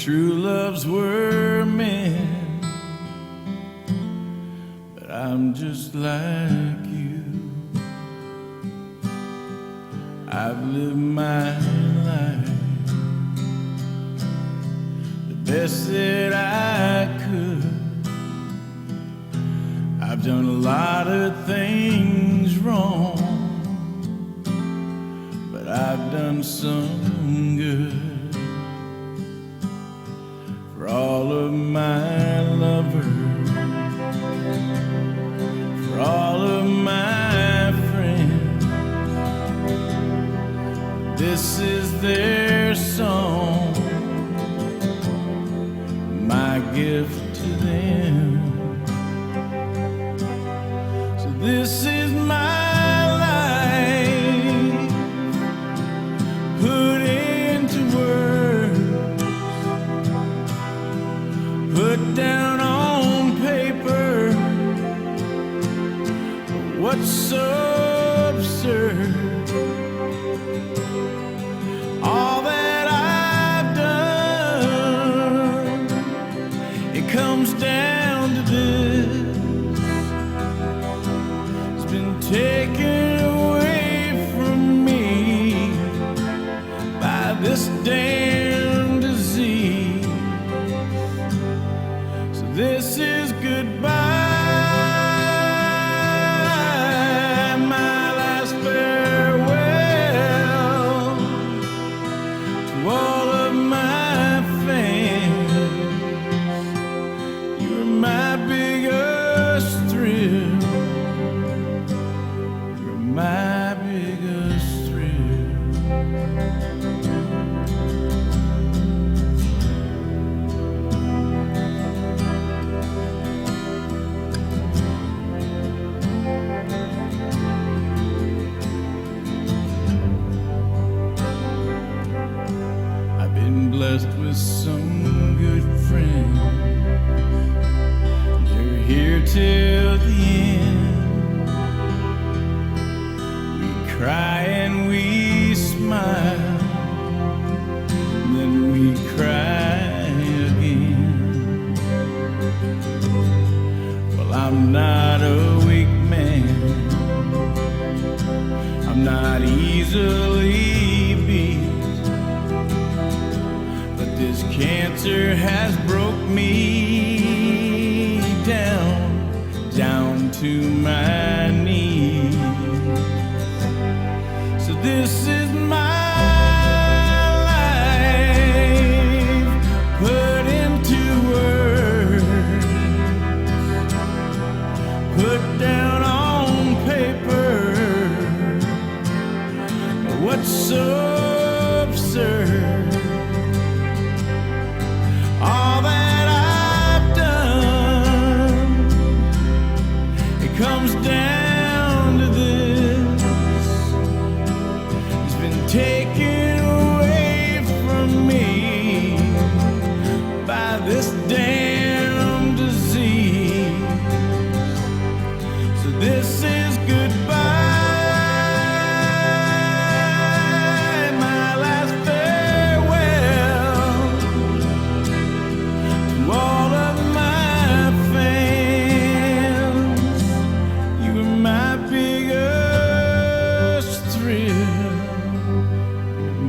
True loves were meant, but I'm just like you. I've lived my life the best that I could. I've done a lot of things wrong, but I've done some good. For all of my lovers, for all of my friends, this is their song, my gift to them. So this is my life put into words, put down on paper. What's so absurd? All that I've done, it comes down to this. It's been taken away from me by this damn disease. So this is goodbye, my last farewell to all of my fans. You're my biggest thrill. You're my biggest thrill. I've been blessed with some good friends. They're here till the end. We cry and we smile, then we cry again. Well, I'm not a weak man, I'm not easily beat, but this cancer has broke me down to my knees. So this is my life put into words, put down on paper. What's so absurd? All that I've done, it comes down to this. It's been taken away from me by this damn disease. So this is goodbye, my last farewell to all of my fans. You were my biggest thrill. You're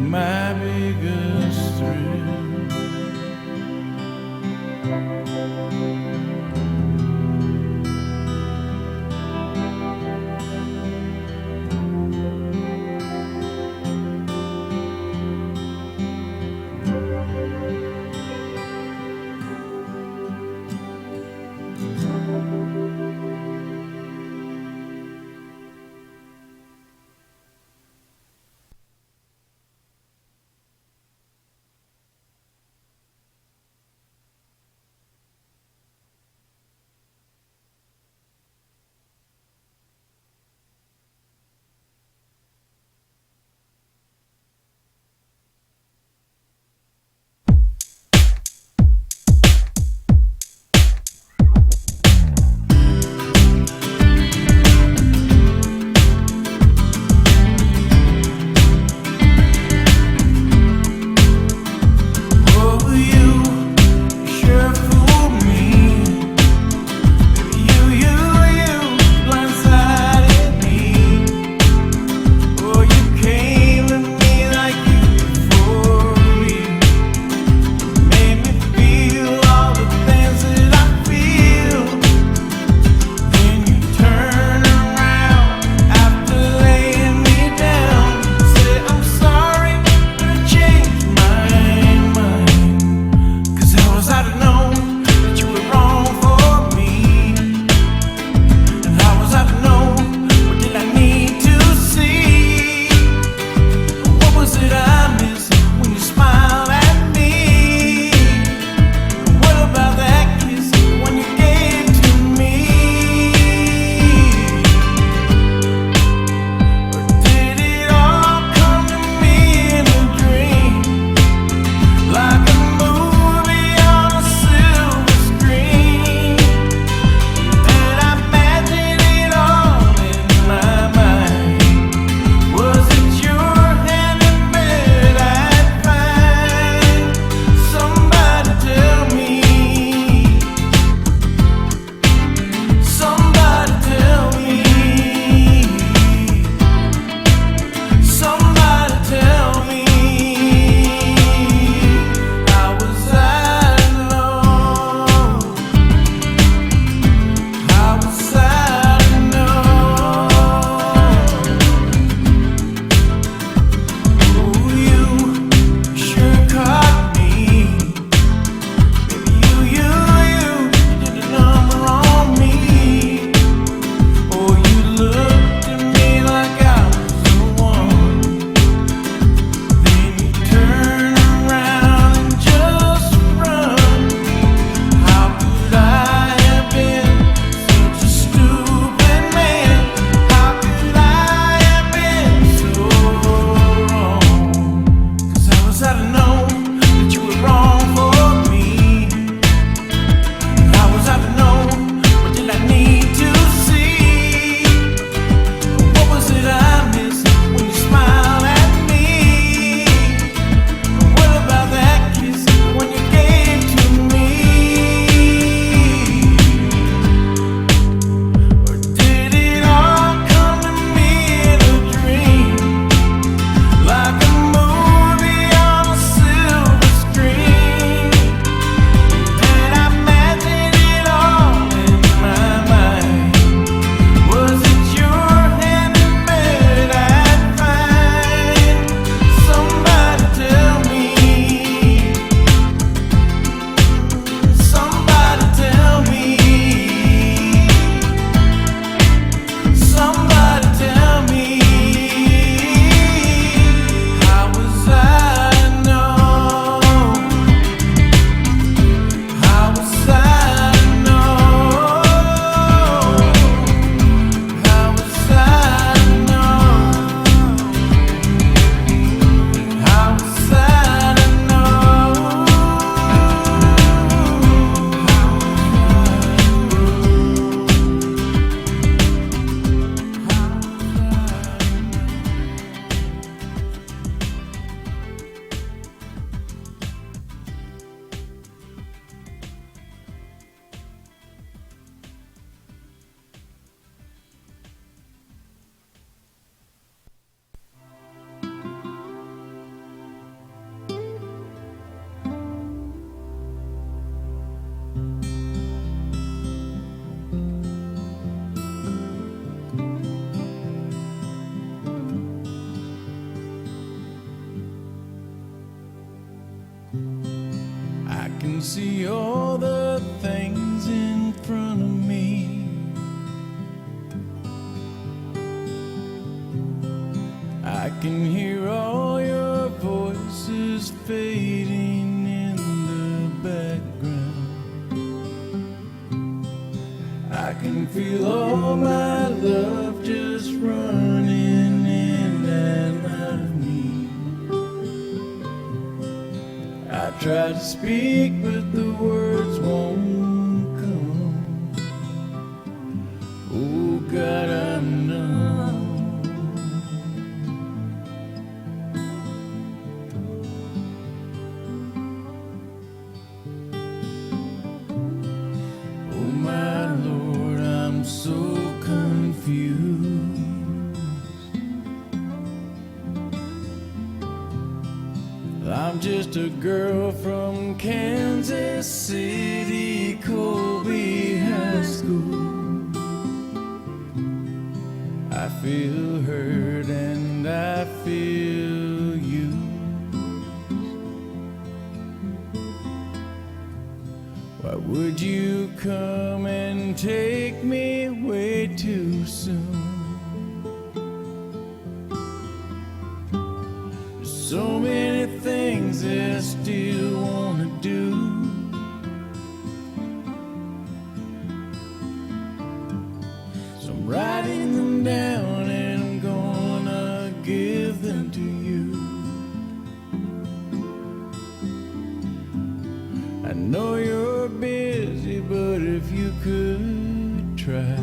can see all the things in front of me. I can hear all your voices fading in the background. I can feel all my love just running in and out of me. I try to speak, but the words won't come. Oh God, I'm numb. Oh my Lord, I'm so confused. I'm just a girl from Kansas City, Colby High School. I feel hurt and I feel used. Why would you come and take me way too soon? So many things I still wanna do. So I'm writing them down and I'm gonna give them to you. I know you're busy, but if you could try.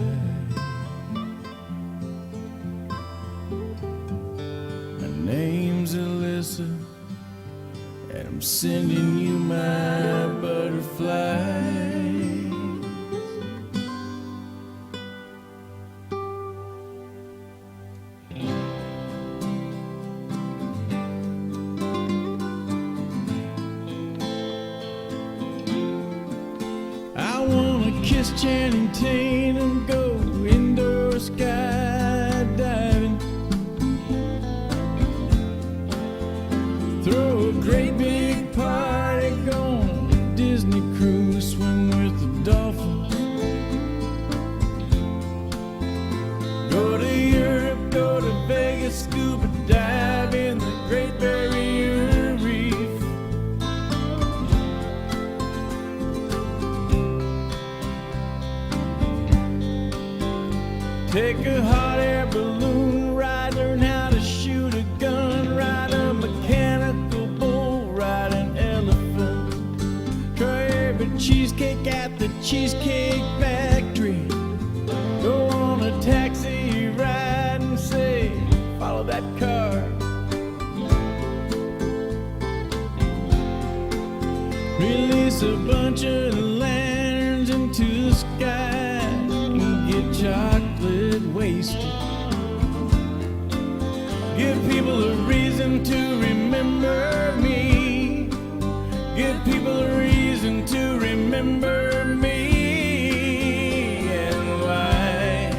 Name's Alyssa, and I'm sending you my butterflies. I wanna kiss Channing Tatum, go indoor skydiving, throw a great big party, go on a Disney cruise, swim with the dolphins, go to Europe, go to Vegas, scuba dive in the Great Barrier Reef. Take a hot air balloon ride, learn how to shoot a gun, ride a mechanical bull, ride an elephant, try every cheesecake at the Cheesecake Factory, go on a taxi ride and say, follow that car. Release a bunch of lanterns into the sky and get chocolate wasted. Give people a reason to remember me. Give people a reason to remember me. And why?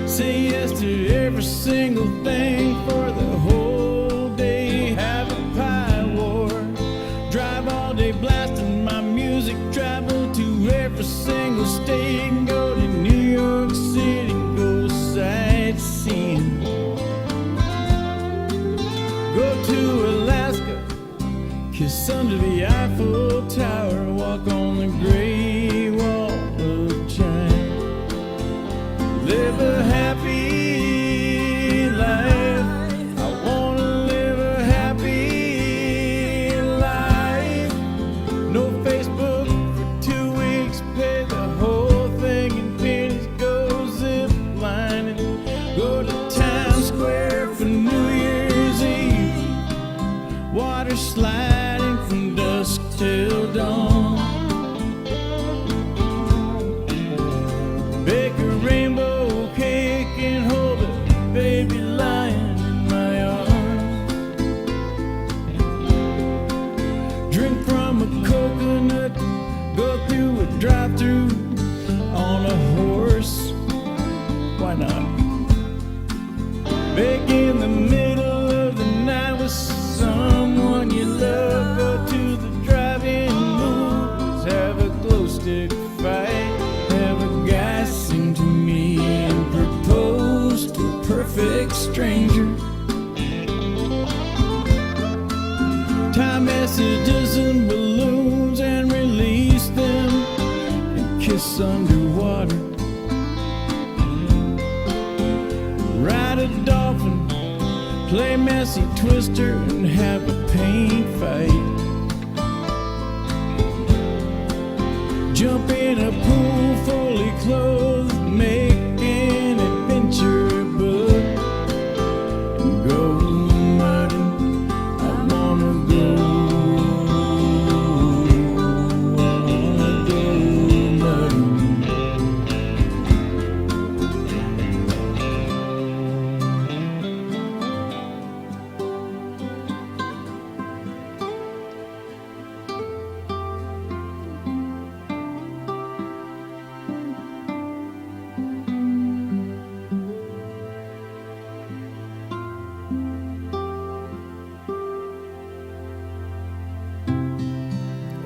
Say yes to every single thing for the whole day. Have a pie war, drive all day blasting my music, travel to every single state, and go to New York City, go sightseeing, go to Alaska, kiss under the Eiffel Tower, walk on the Great Wall of China, live a happy life. I wanna live a happy life. No Facebook for 2 weeks, pay the whole thing in pennies, go zip lining, go to Times Square for New Year's Eve, water sliding from dusk till dawn, bake a rainbow cake Bake in the middle of the night with someone you love. Go to the drive-in movies, have a glow stick fight, have a guy sing to me and propose to a perfect stranger. Tie messages and balloons and release them and kiss underwater. Ride a dolphin, play messy twister and have a paint fight. Jump in a pool fully clothed, make an adventure book and go mudding. I wanna go mudding.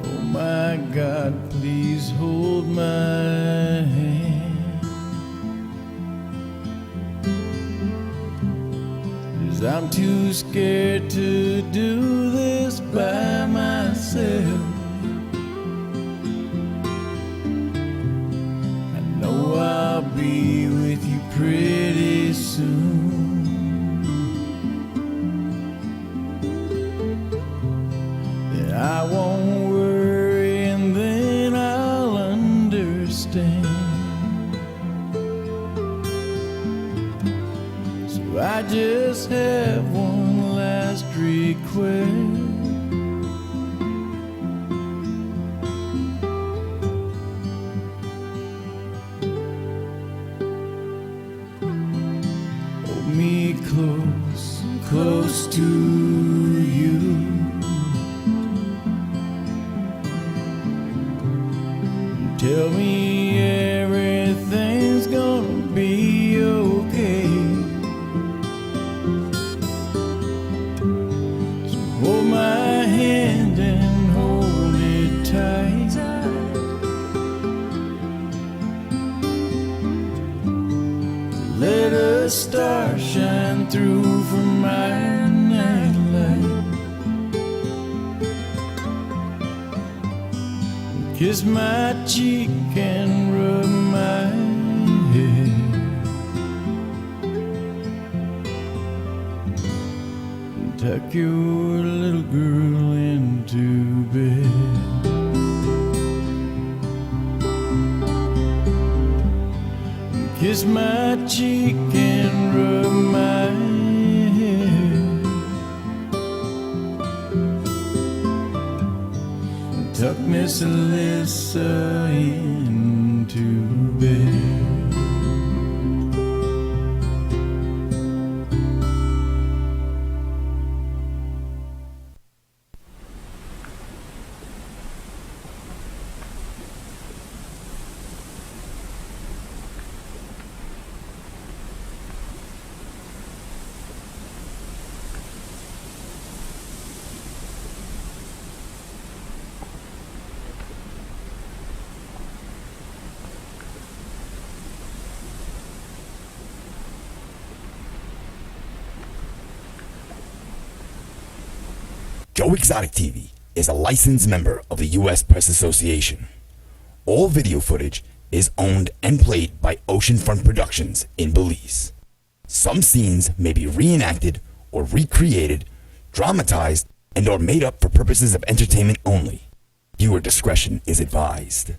Oh my God, please hold my hand, 'cause I'm too scared to do this by myself. I know I'll be with you pretty soon. Then I won't worry and then I'll understand. So I just have one last request. Hold me close, close to you. Tell me everything's gonna be okay. So hold my hand and hold it tight. Let a star shine through from my nightlight. Kiss my cheek and rub my head. And tuck your little girl into bed. Kiss my cheek and rub my head. Tuck Miss Alyssa into bed. Joe Exotic TV is a licensed member of the U.S. Press Association. All video footage is owned and played by Oceanfront Productions in Belize. Some scenes may be reenacted or recreated, dramatized, and or made up for purposes of entertainment only. Viewer discretion is advised.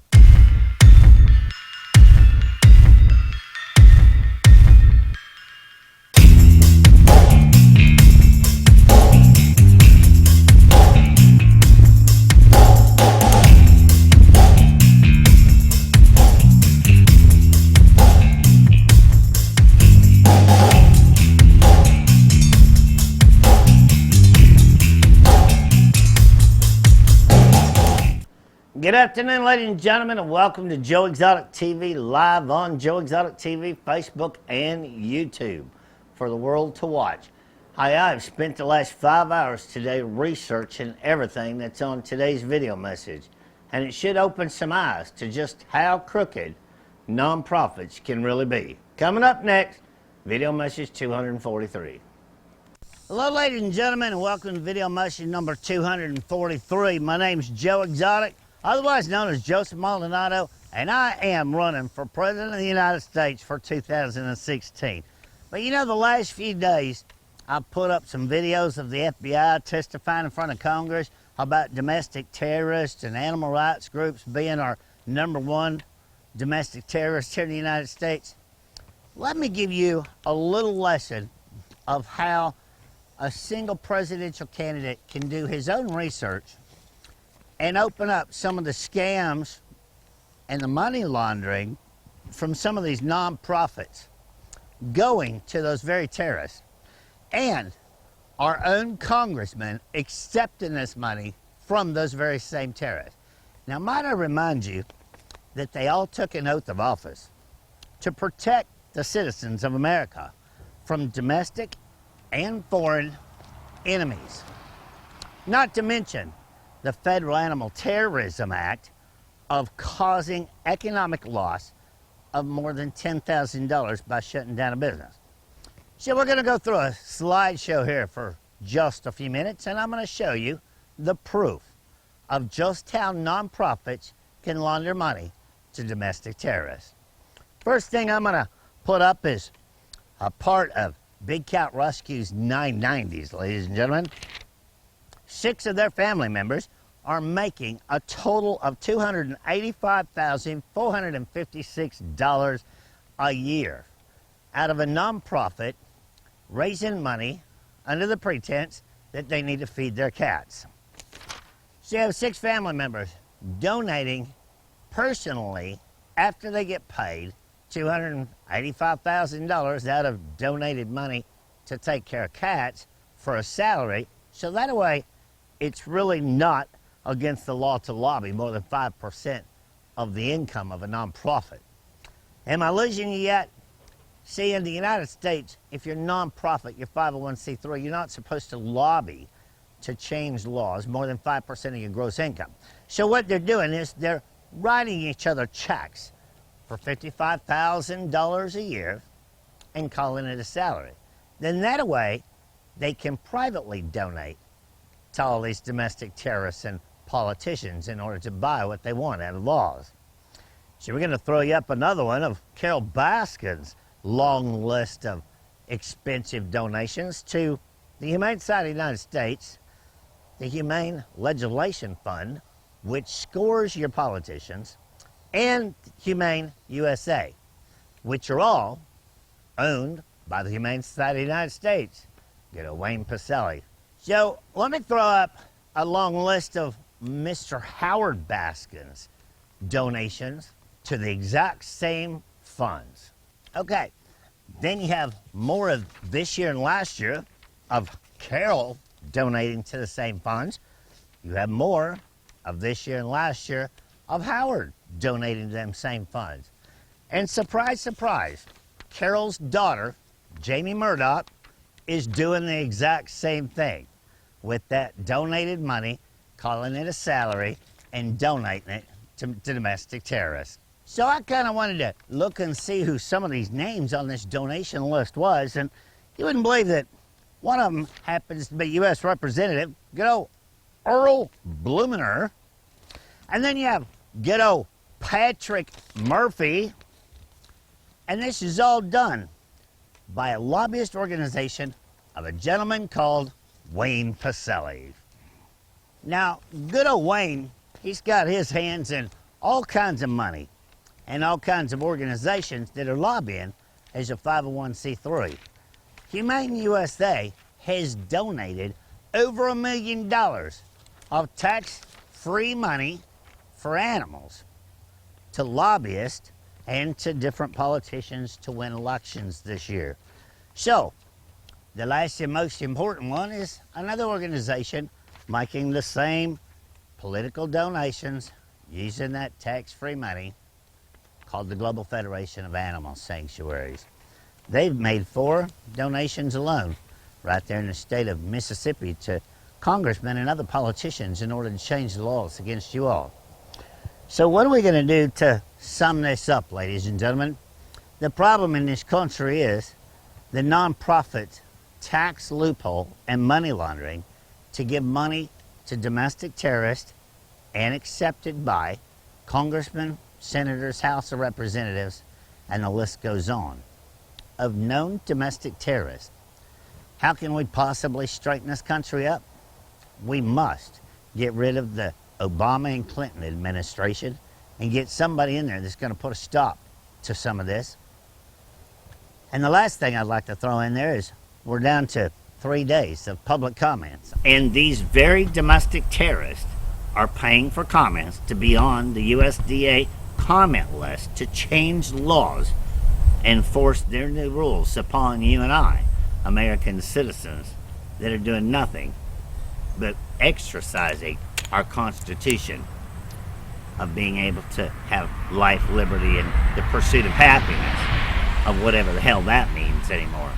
Good afternoon, ladies and gentlemen, and welcome to Joe Exotic TV, live on Joe Exotic TV, Facebook, and YouTube. for the world to watch. I've spent the last 5 hours today researching everything that's on today's video message, and it should open some eyes to just how crooked nonprofits can really be. Coming up next, video message 243. Hello, ladies and gentlemen, and welcome to video message number 243. My name's Joe Exotic, otherwise known as Joseph Maldonado, and I am running for President of the United States for 2016. But you know, the last few days, I've put up some videos of the FBI testifying in front of Congress about domestic terrorists and animal rights groups being our #1 domestic terrorists here in the United States. Let me give you a little lesson of how a single presidential candidate can do his own research and open up some of the scams and the money laundering from some of these nonprofits going to those very terrorists, and our own congressmen accepting this money from those very same terrorists. Now, might I remind you that they all took an oath of office to protect the citizens of America from domestic and foreign enemies. Not to mention the Federal Animal Terrorism Act of causing economic loss of more than $10,000 by shutting down a business. So we're going to go through a slideshow here for just a few minutes, and I'm going to show you the proof of just how nonprofits can launder money to domestic terrorists. First thing I'm going to put up is a part of Big Cat Rescue's 990s, ladies and gentlemen. 6 of their family members are making a total of $285,456 a year out of a nonprofit raising money under the pretense that they need to feed their cats. So you have 6 family members donating personally after they get paid $285,000 out of donated money to take care of cats for a salary. So that way, it's really not against the law to lobby more than 5% of the income of a nonprofit. Am I losing you yet? See, in the United States, if you're a nonprofit, you're 501c3, you're not supposed to lobby to change laws more than 5% of your gross income. So what they're doing is they're writing each other checks for $55,000 a year and calling it a salary. Then that way, they can privately donate to all these domestic terrorists and politicians in order to buy what they want out of laws. So we're going to throw you up another one of Carol Baskin's long list of expensive donations to the Humane Society of the United States, the Humane Legislation Fund, which scores your politicians, and Humane USA, which are all owned by the Humane Society of the United States. Get a Wayne Pacelle. So let me throw up a long list of Mr. Howard Baskin's donations to the exact same funds. Okay, then you have more of this year and last year of Carol donating to the same funds. You have more of this year and last year of Howard donating to them same funds. And surprise, surprise, Carol's daughter, Jamie Murdoch, is doing the exact same thing with that donated money, calling it a salary, and donating it to domestic terrorists. So I kind of wanted to look and see who some of these names on this donation list was, and you wouldn't believe that one of them happens to be U.S. Representative, good old Earl Blumenauer. And then you have good old Patrick Murphy. And this is all done by a lobbyist organization of a gentleman called Wayne Pacelle. Now, good old Wayne, he's got his hands in all kinds of money and all kinds of organizations that are lobbying as a 501c3. Humane USA has donated over $1 million of tax-free money for animals to lobbyists and to different politicians to win elections this year. So, the last and most important one is another organization making the same political donations using that tax-free money called the Global Federation of Animal Sanctuaries. they've made 4 donations alone right there in the state of Mississippi to congressmen and other politicians in order to change the laws against you all. So what are we going to do to sum this up, ladies and gentlemen? The problem in this country is the nonprofit tax loophole and money laundering to give money to domestic terrorists and accepted by congressmen, senators, House of Representatives, and the list goes on, of known domestic terrorists. How can we possibly straighten this country up? We must get rid of the Obama and Clinton administration and get somebody in there that's going to put a stop to some of this. And the last thing I'd like to throw in there is we're down to 3 days of public comments. And these very domestic terrorists are paying for comments to be on the USDA comment list to change laws and force their new rules upon you and I, American citizens, that are doing nothing but exercising our Constitution of being able to have life, liberty, and the pursuit of happiness, of whatever the hell that means anymore.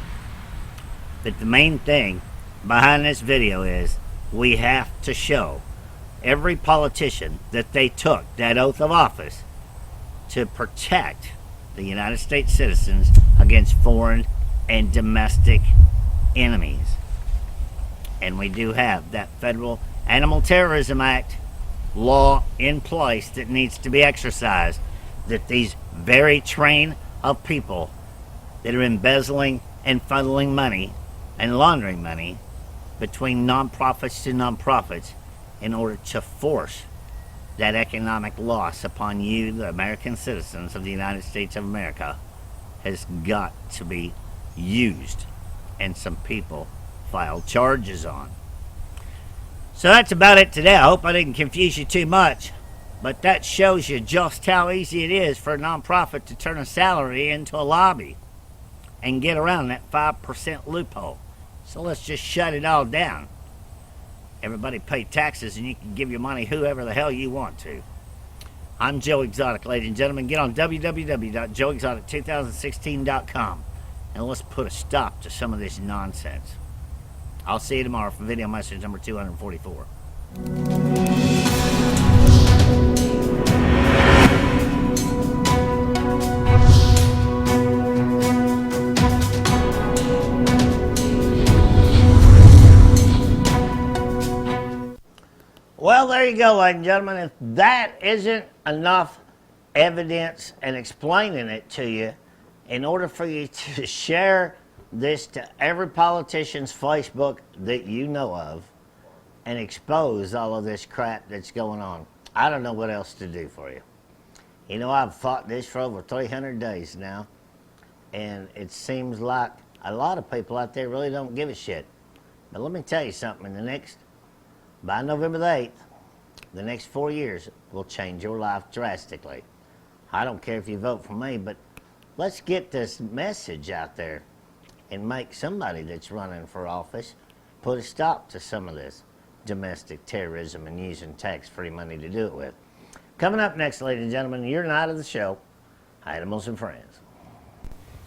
But the main thing behind this video is we have to show every politician that they took that oath of office to protect the United States citizens against foreign and domestic enemies. And we do have that Federal Animal Terrorism Act law in place that needs to be exercised, that these very train of people that are embezzling and funneling money and laundering money between nonprofits to nonprofits in order to force that economic loss upon you, the American citizens of the United States of America, has got to be used, and some people filed charges on. So that's about it today. I hope I didn't confuse you too much, but that shows you just how easy it is for a nonprofit to turn a salary into a lobby and get around that 5% loophole. So let's just shut it all down. Everybody pay taxes and you can give your money whoever the hell you want to. I'm Joe Exotic, ladies and gentlemen. Get on www.joeexotic2016.com and let's put a stop to some of this nonsense. I'll see you tomorrow for video message number 244. Well, there you go, ladies and gentlemen. If that isn't enough evidence and explaining it to you, in order for you to share this to every politician's Facebook that you know of and expose all of this crap that's going on, I don't know what else to do for you. You know, I've fought this for over 300 days now, and it seems like a lot of people out there really don't give a shit. But let me tell you something, by November the 8th, the next 4 years will change your life drastically. I don't care if you vote for me, but let's get this message out there and make somebody that's running for office put a stop to some of this domestic terrorism and using tax-free money to do it with. Coming up next, ladies and gentlemen, your night of the show, Animals and Friends.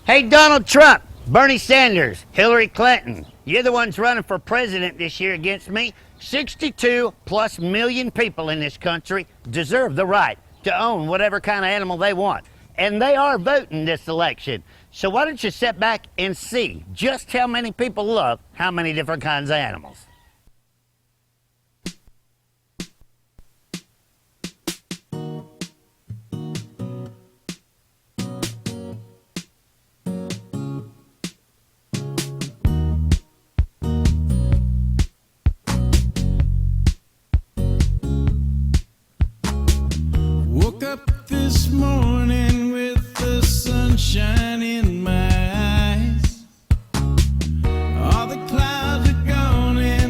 Hey, Donald Trump, Bernie Sanders, Hillary Clinton, you're the ones running for president this year against me. 62+ million people in this country deserve the right to own whatever kind of animal they want. And they are voting this election. So why don't you sit back and see just how many people love how many different kinds of animals. Woke up this morning with the sunshine in my eyes. All the clouds are gone and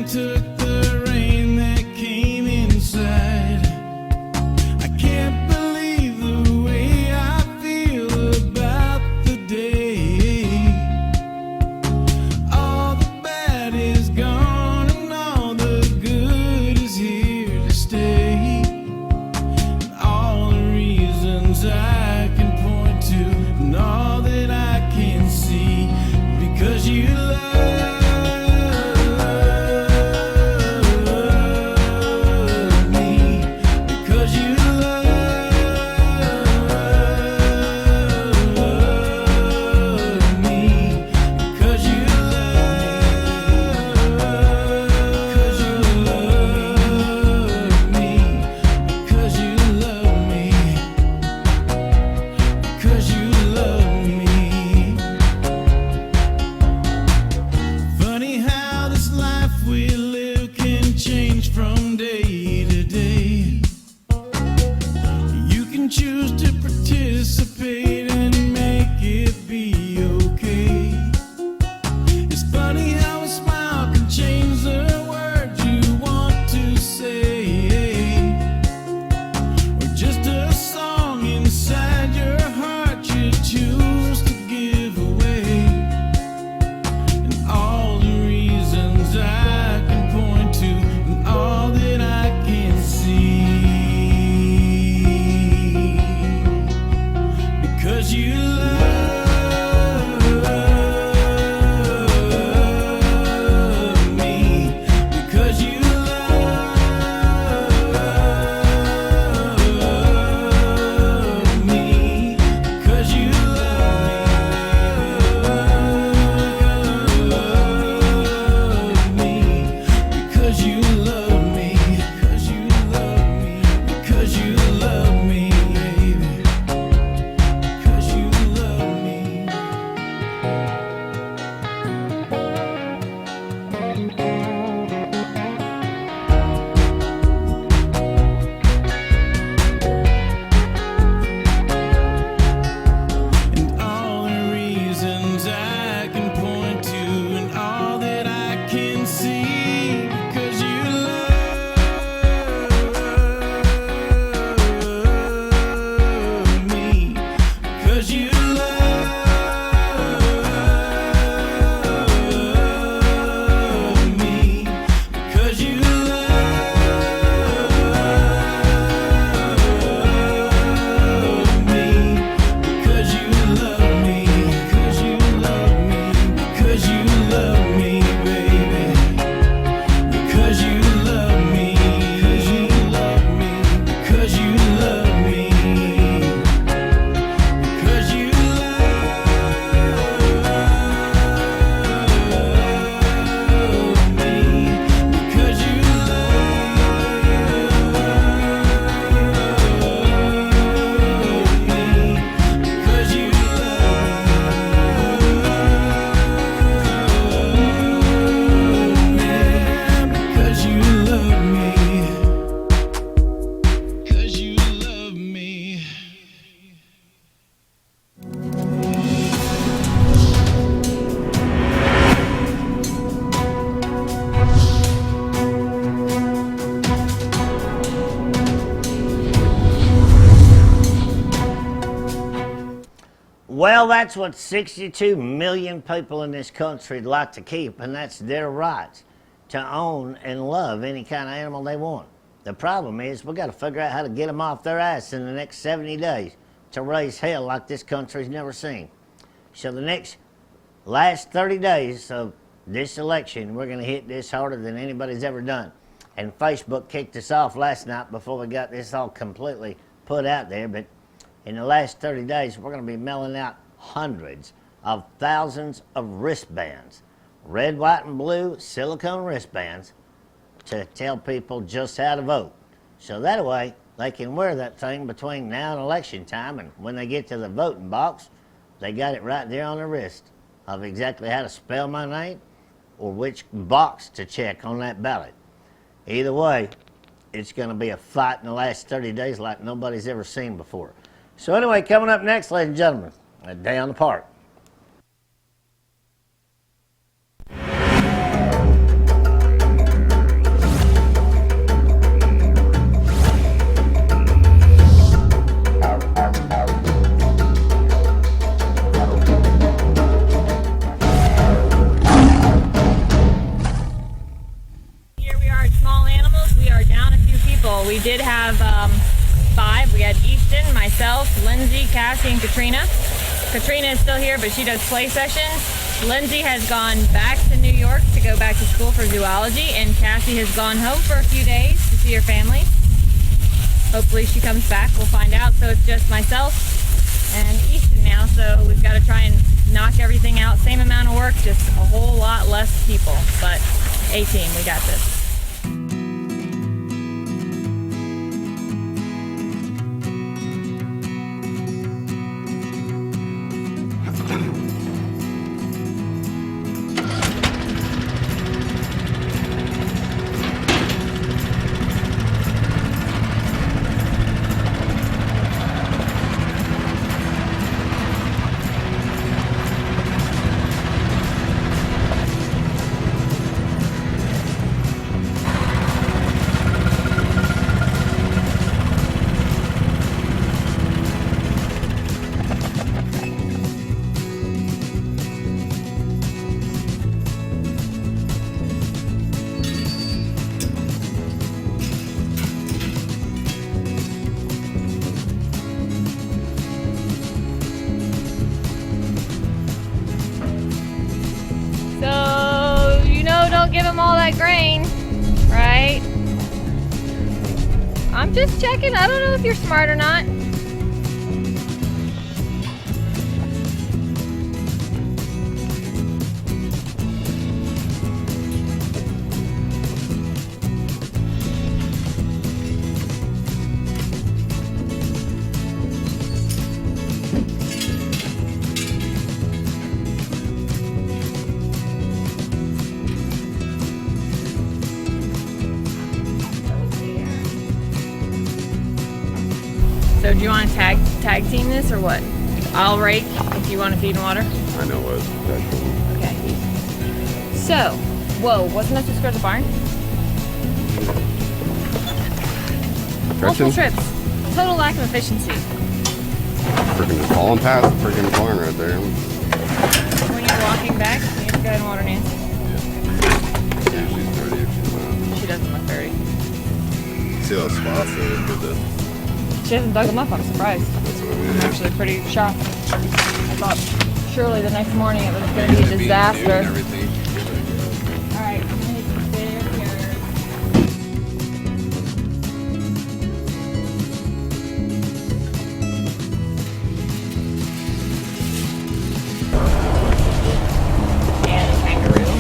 Well, that's what 62 million people in this country like to keep, and that's their rights to own and love any kind of animal they want. The problem is we got to figure out how to get them off their ass in the next 70 days to raise hell like this country's never seen. So the last 30 days of this election, we're going to hit this harder than anybody's ever done. And Facebook kicked us off last night before we got this all completely put out there, but in the last 30 days, we're going to be mailing out hundreds of thousands of wristbands, red, white, and blue silicone wristbands, to tell people just how to vote. So that way, they can wear that thing between now and election time, and when they get to the voting box, they got it right there on their wrist of exactly how to spell my name or which box to check on that ballot. Either way, it's going to be a fight in the last 30 days like nobody's ever seen before. So anyway, coming up next, ladies and gentlemen, a day on the park. Here we are at Small Animals. We are down a few people. We did have 5. We had Easton, myself, Lindsay, Cassie, and Katrina. Katrina is still here, but she does play sessions. Lindsay has gone back to New York to go back to school for zoology, and Cassie has gone home for a few days to see her family. Hopefully she comes back, we'll find out. So it's just myself and Easton now, so we've got to try and knock everything out. Same amount of work, just a whole lot less people. But A-team, we got this. So, you know, don't give them all that grain, right? I'm just checking. I don't know if you're smart or not. So do you want to tag team this or what? I'll rake if you want to feed and water. I know what that's doing. Okay. So, whoa, wasn't that just go to the barn? Multiple trips. Total lack of efficiency. Freaking falling past the freaking barn right there. When you're walking back, you have to go ahead and water Nancy. Yeah, she's pretty if she's not. She doesn't look dirty. See those spots there? Good to, She hasn't dug them up, I'm surprised. that's what I I'm mean. actually pretty shocked. I thought surely the next morning it was going to be a disaster. Everything. Alright, I'm going to sit here. And a kangaroo.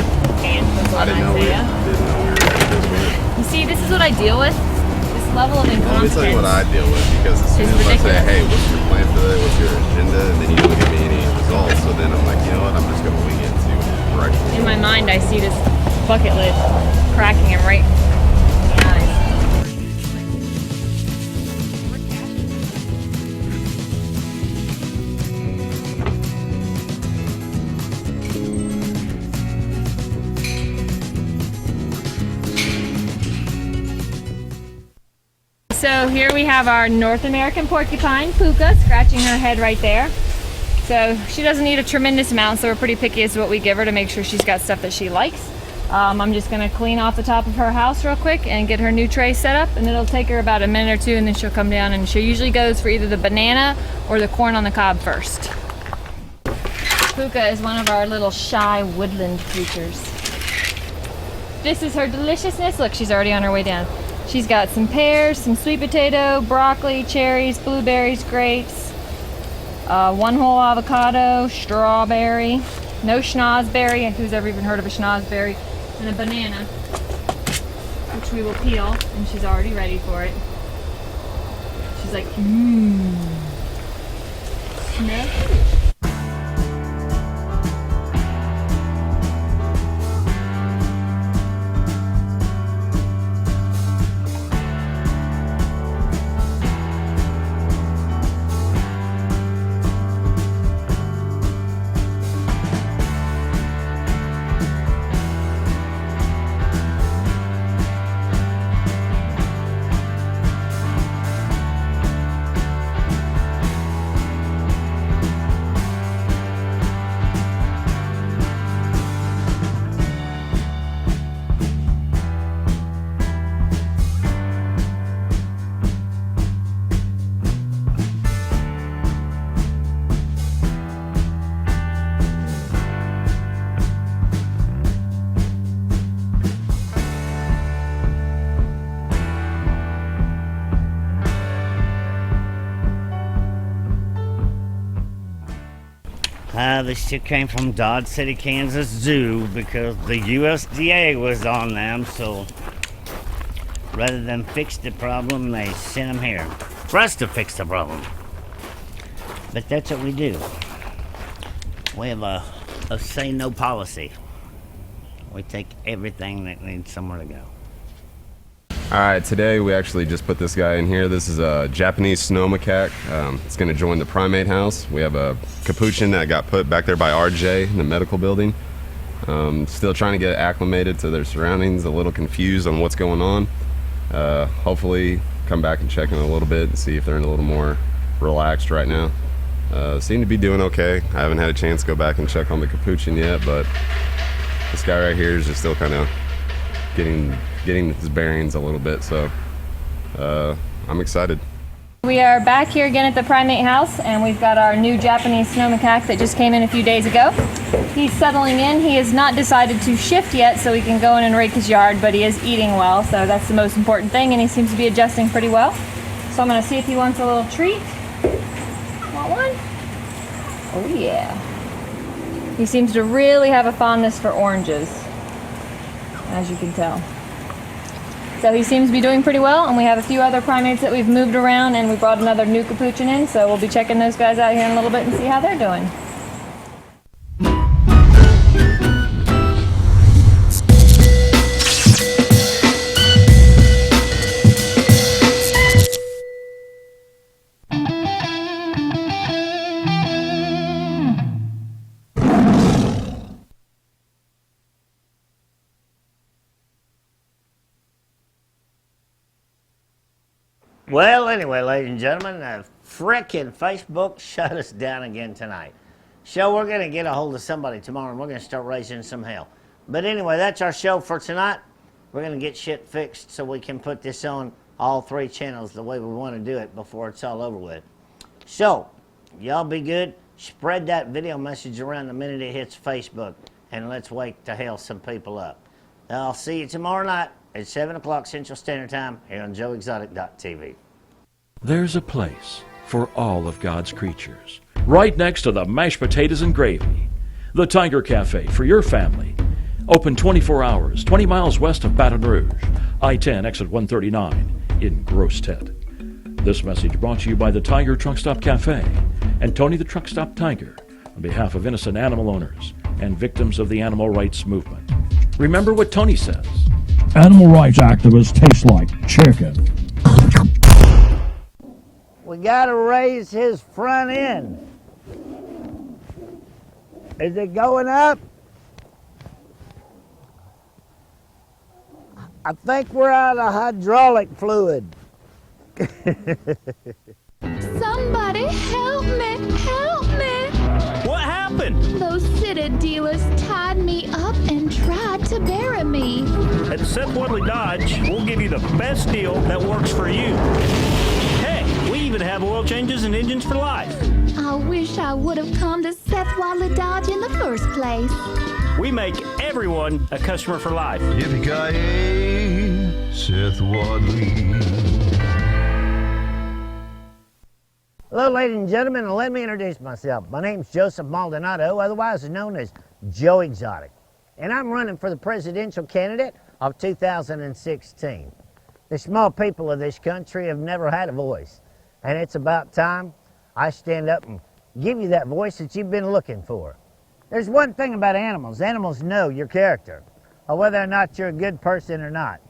And the I didn't know we Isaiah. were ready this week. You see, this is what I deal with. This level of Let me incompetence. tell you what I deal with, because as soon It's as I say, ridiculous. hey, what's your plan for today, what's your agenda, and then you don't give me any results, so then I'm like, you know what, I'm just going to wing it and see what direction. In my mind, I see this bucket lid cracking him right in the eyes. So here we have our North American porcupine, Puka, scratching her head right there. So she doesn't eat a tremendous amount, so we're pretty picky as to what we give her to make sure she's got stuff that she likes. I'm just gonna clean off the top of her house real quick and get her new tray set up, and it'll take her about a minute or two, and then she'll come down, and she usually goes for either the banana or the corn on the cob first. Puka is one of our little shy woodland creatures. This is her deliciousness. Look, she's already on her way down. She's got some pears, some sweet potato, broccoli, cherries, blueberries, grapes, one whole avocado, strawberry, no schnozberry, who's ever even heard of a schnozberry, and a banana, which we will peel, and she's already ready for it. She's like, smell. This shit came from Dodge City, Kansas Zoo because the USDA was on them, so rather than fix the problem, they sent them here for us to fix the problem. But that's what we do. We have a say no policy. We take everything that needs somewhere to go. Alright, today we actually just put this guy in here. This is a Japanese snow macaque. It's going to join the primate house. We have a capuchin that got put back there by RJ in the medical building. Still trying to get acclimated to their surroundings, a little confused on what's going on. Hopefully come back and check in a little bit and see if they're a little more relaxed right now. Seem to be doing okay. I haven't had a chance to go back and check on the capuchin yet, but this guy right here is just still kind of getting his bearings a little bit, so I'm excited. We are back here again at the primate house, and we've got our new Japanese snow macaque that just came in a few days ago. He's settling in. He has not decided to shift yet, so he can go in and rake his yard, but he is eating well, so that's the most important thing, and he seems to be adjusting pretty well. So I'm going to see if he wants a little treat. Want one? Oh yeah. He seems to really have a fondness for oranges, as you can tell. So he seems to be doing pretty well, and we have a few other primates that we've moved around, and we brought another new capuchin in, so we'll be checking those guys out here in a little bit and see how they're doing. Well, anyway, ladies and gentlemen, frickin' Facebook shut us down again tonight. So we're going to get a hold of somebody tomorrow, and we're going to start raising some hell. But anyway, that's our show for tonight. We're going to get shit fixed so we can put this on all 3 channels the way we want to do it before it's all over with. So, y'all be good. Spread that video message around the minute it hits Facebook, and let's wake the hell some people up. I'll see you tomorrow night at 7 o'clock Central Standard Time here on JoeExotic.tv. There's a place for all of God's creatures, right next to the mashed potatoes and gravy. The Tiger Cafe for your family. Open 24 hours, 20 miles west of Baton Rouge, I-10 exit 139 in Grosstet. This message brought to you by the Tiger Truck Stop Cafe and Tony the Truck Stop Tiger on behalf of innocent animal owners and victims of the animal rights movement. Remember what Tony says. Animal rights activists taste like chicken. We gotta raise his front end. Is it going up? I think we're out of hydraulic fluid. Somebody help me, help me. Those city dealers tied me up and tried to bury me. At Seth Wadley Dodge, we'll give you the best deal that works for you. Heck, we even have oil changes and engines for life. I wish I would have come to Seth Wadley Dodge in the first place. We make everyone a customer for life. Yippee-ki-yay, Seth Wadley. Hello, ladies and gentlemen, and let me introduce myself. My name's Joseph Maldonado, otherwise known as Joe Exotic, and I'm running for the presidential candidate of 2016. The small people of this country have never had a voice, and it's about time I stand up and give you that voice that you've been looking for. There's one thing about animals. Animals know your character, or whether or not you're a good person or not.